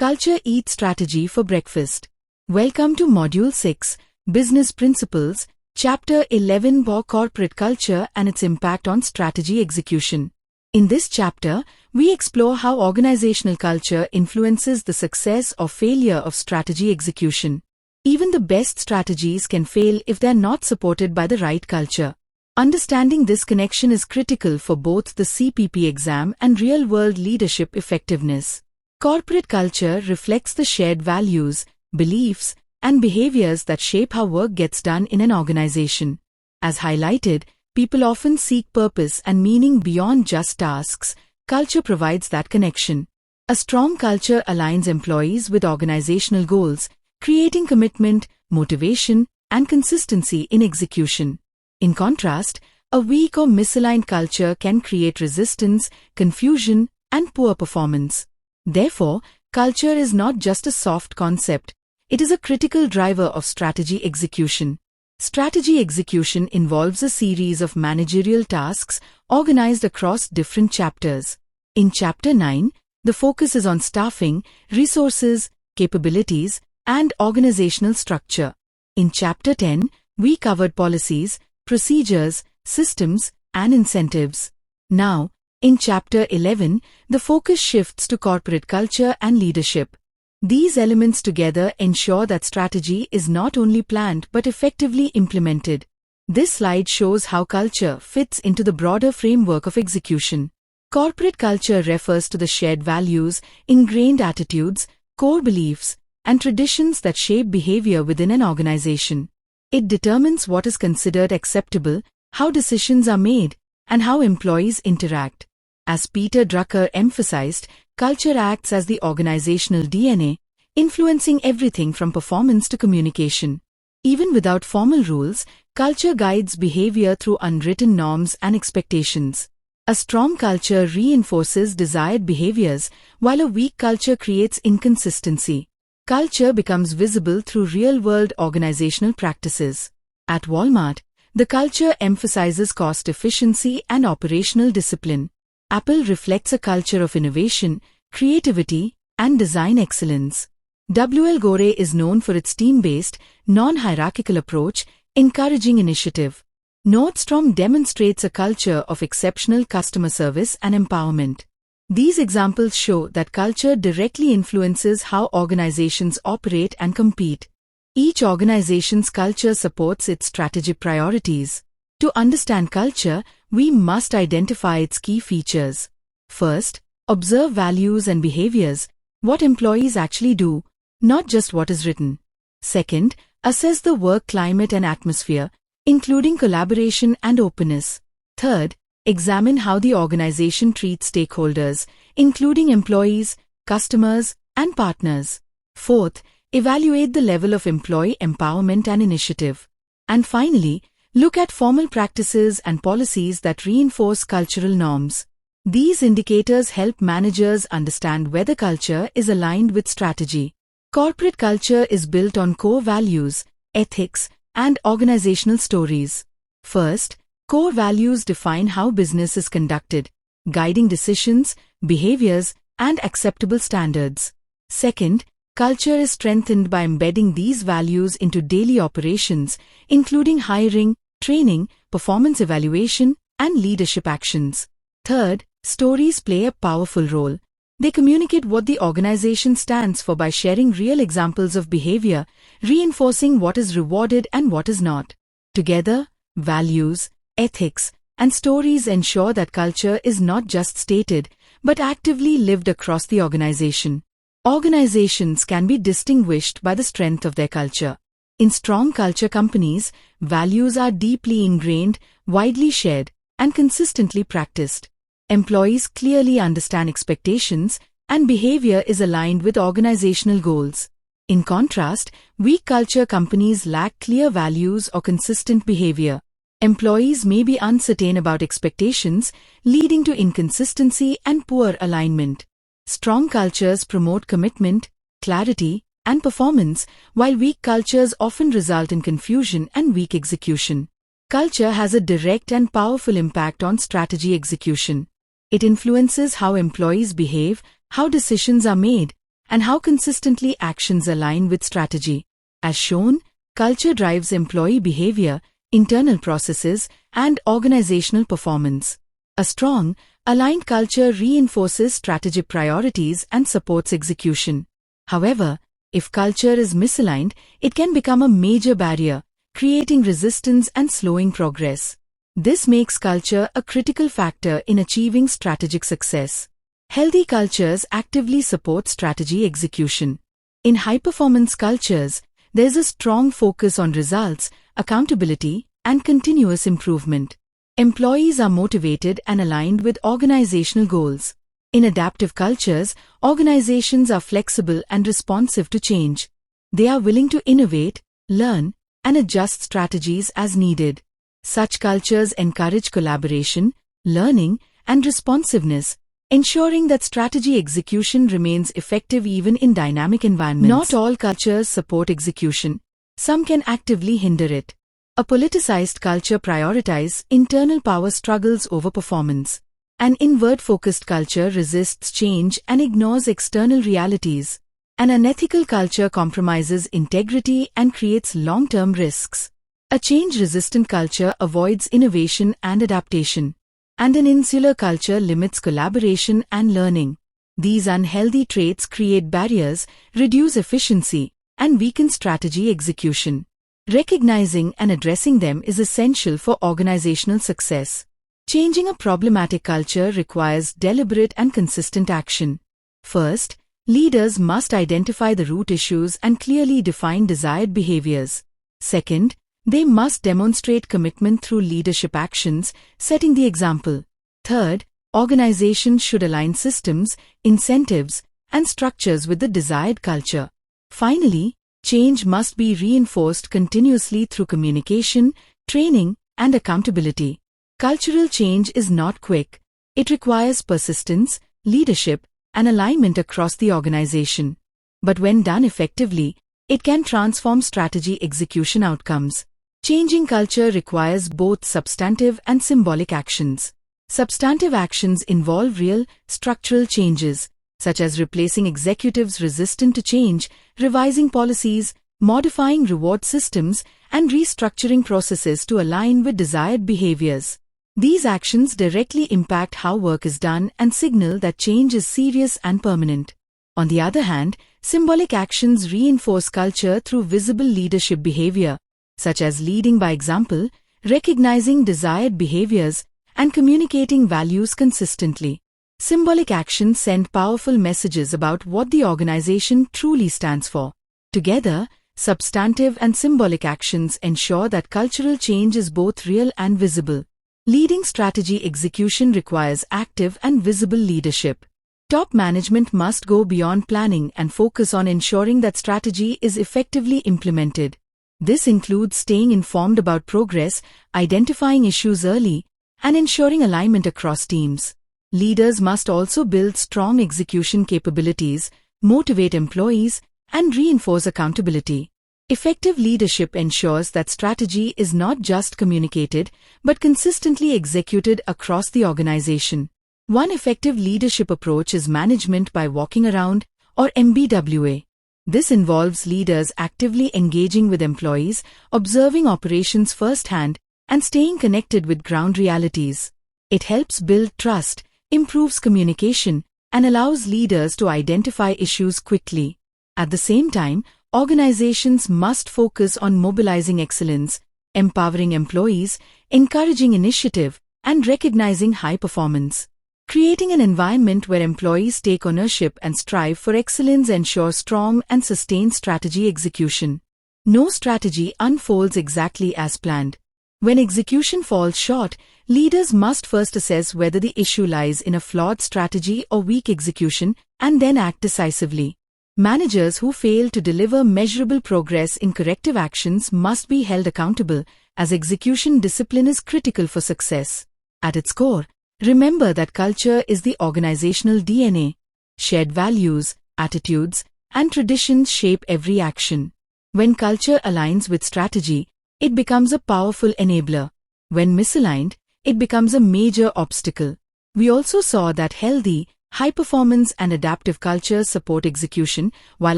Culture Eats Strategy for Breakfast. Welcome to Module 6, Business Principles, Chapter 11 Corporate Culture and its Impact on Strategy Execution. In this chapter, we explore how organizational culture influences the success or failure of strategy execution. Even the best strategies can fail if they are not supported by the right culture. Understanding this connection is critical for both the CPP exam and real-world leadership effectiveness. Corporate culture reflects the shared values, beliefs, and behaviors that shape how work gets done in an organization. As highlighted, people often seek purpose and meaning beyond just tasks. Culture provides that connection. A strong culture aligns employees with organizational goals, creating commitment, motivation, and consistency in execution. In contrast, a weak or misaligned culture can create resistance, confusion, and poor performance. Therefore, culture is not just a soft concept. It is a critical driver of strategy execution. Strategy execution involves a series of managerial tasks organized across different chapters. In Chapter 9, the focus is on staffing, resources, capabilities, and organizational structure. In Chapter 10, we covered policies, procedures, systems, and incentives. Now, in Chapter 11, the focus shifts to corporate culture and leadership. These elements together ensure that strategy is not only planned but effectively implemented. This slide shows how culture fits into the broader framework of execution. Corporate culture refers to the shared values, ingrained attitudes, core beliefs, and traditions that shape behavior within an organization. It determines what is considered acceptable, how decisions are made, and how employees interact. As Peter Drucker emphasized, culture acts as the organizational DNA, influencing everything from performance to communication. Even without formal rules, culture guides behavior through unwritten norms and expectations. A strong culture reinforces desired behaviors, while a weak culture creates inconsistency. Culture becomes visible through real-world organizational practices. At Walmart, the culture emphasizes cost efficiency and operational discipline. Apple reflects a culture of innovation, creativity, and design excellence. W.L. Gore is known for its team-based, non-hierarchical approach, encouraging initiative. Nordstrom demonstrates a culture of exceptional customer service and empowerment. These examples show that culture directly influences how organizations operate and compete. Each organization's culture supports its strategic priorities. To understand culture, we must identify its key features. First, observe values and behaviors, what employees actually do, not just what is written. Second, assess the work climate and atmosphere, including collaboration and openness. Third, examine how the organization treats stakeholders, including employees, customers, and partners. Fourth, evaluate the level of employee empowerment and initiative. And finally, look at formal practices and policies that reinforce cultural norms. These indicators help managers understand whether culture is aligned with strategy. Corporate culture is built on core values, ethics, and organizational stories. First, core values define how business is conducted, guiding decisions, behaviors, and acceptable standards. Second, culture is strengthened by embedding these values into daily operations, including hiring, training, performance evaluation, and leadership actions. Third, stories play a powerful role. They communicate what the organization stands for by sharing real examples of behavior, reinforcing what is rewarded and what is not. Together, values, ethics, and stories ensure that culture is not just stated, but actively lived across the organization. Organizations can be distinguished by the strength of their culture. In strong culture companies, values are deeply ingrained, widely shared, and consistently practiced. Employees clearly understand expectations, and behavior is aligned with organizational goals. In contrast, weak culture companies lack clear values or consistent behavior. Employees may be uncertain about expectations, leading to inconsistency and poor alignment. Strong cultures promote commitment, clarity, and performance, while weak cultures often result in confusion and weak execution. Culture has a direct and powerful impact on strategy execution. It influences how employees behave, how decisions are made, and how consistently actions align with strategy. As shown, culture drives employee behavior, internal processes, and organizational performance. A strong, aligned culture reinforces strategic priorities and supports execution. However, if culture is misaligned, it can become a major barrier, creating resistance and slowing progress. This makes culture a critical factor in achieving strategic success. Healthy cultures actively support strategy execution. In high-performance cultures, there's a strong focus on results, accountability, and continuous improvement. Employees are motivated and aligned with organizational goals. In adaptive cultures, organizations are flexible and responsive to change. They are willing to innovate, learn, and adjust strategies as needed. Such cultures encourage collaboration, learning, and responsiveness, ensuring that strategy execution remains effective even in dynamic environments. Not all cultures support execution. Some can actively hinder it. A politicized culture prioritizes internal power struggles over performance. An inward-focused culture resists change and ignores external realities. An unethical culture compromises integrity and creates long-term risks. A change-resistant culture avoids innovation and adaptation. And an insular culture limits collaboration and learning. These unhealthy traits create barriers, reduce efficiency, and weaken strategy execution. Recognizing and addressing them is essential for organizational success. Changing a problematic culture requires deliberate and consistent action. First, leaders must identify the root issues and clearly define desired behaviors. Second, they must demonstrate commitment through leadership actions, setting the example. Third, organizations should align systems, incentives, and structures with the desired culture. Finally, change must be reinforced continuously through communication, training, and accountability. Cultural change is not quick. It requires persistence, leadership, and alignment across the organization. But when done effectively, it can transform strategy execution outcomes. Changing culture requires both substantive and symbolic actions. Substantive actions involve real, structural changes, such as replacing executives resistant to change, revising policies, modifying reward systems, and restructuring processes to align with desired behaviors. These actions directly impact how work is done and signal that change is serious and permanent. On the other hand, symbolic actions reinforce culture through visible leadership behavior, such as leading by example, recognizing desired behaviors, and communicating values consistently. Symbolic actions send powerful messages about what the organization truly stands for. Together, substantive and symbolic actions ensure that cultural change is both real and visible. Leading strategy execution requires active and visible leadership. Top management must go beyond planning and focus on ensuring that strategy is effectively implemented. This includes staying informed about progress, identifying issues early, and ensuring alignment across teams. Leaders must also build strong execution capabilities, motivate employees, and reinforce accountability. Effective leadership ensures that strategy is not just communicated, but consistently executed across the organization. One effective leadership approach is management by walking around, or MBWA. This involves leaders actively engaging with employees, observing operations firsthand, and staying connected with ground realities. It helps build trust, improves communication, and allows leaders to identify issues quickly. At the same time, organizations must focus on mobilizing excellence, empowering employees, encouraging initiative, and recognizing high performance. Creating an environment where employees take ownership and strive for excellence ensures strong and sustained strategy execution. No strategy unfolds exactly as planned. When execution falls short, leaders must first assess whether the issue lies in a flawed strategy or weak execution, and then act decisively. Managers who fail to deliver measurable progress in corrective actions must be held accountable, as execution discipline is critical for success. At its core, remember that culture is the organizational DNA. Shared values, attitudes, and traditions shape every action. When culture aligns with strategy, it becomes a powerful enabler. When misaligned, it becomes a major obstacle. We also saw that healthy, High-performance and adaptive cultures support execution, while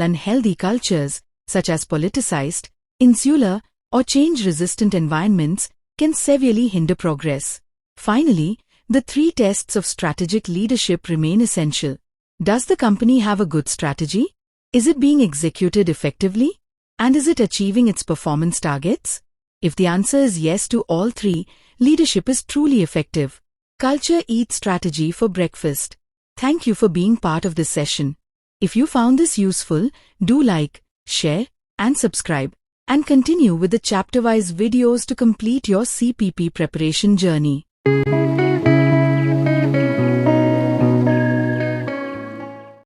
unhealthy cultures, such as politicized, insular, or change-resistant environments, can severely hinder progress. Finally, the 3 tests of strategic leadership remain essential. Does the company have a good strategy? Is it being executed effectively? And is it achieving its performance targets? If the answer is yes to all 3, leadership is truly effective. Culture eats strategy for breakfast. Thank you for being part of this session. If you found this useful, do like, share, and subscribe, and continue with the chapter-wise videos to complete your CPP preparation journey.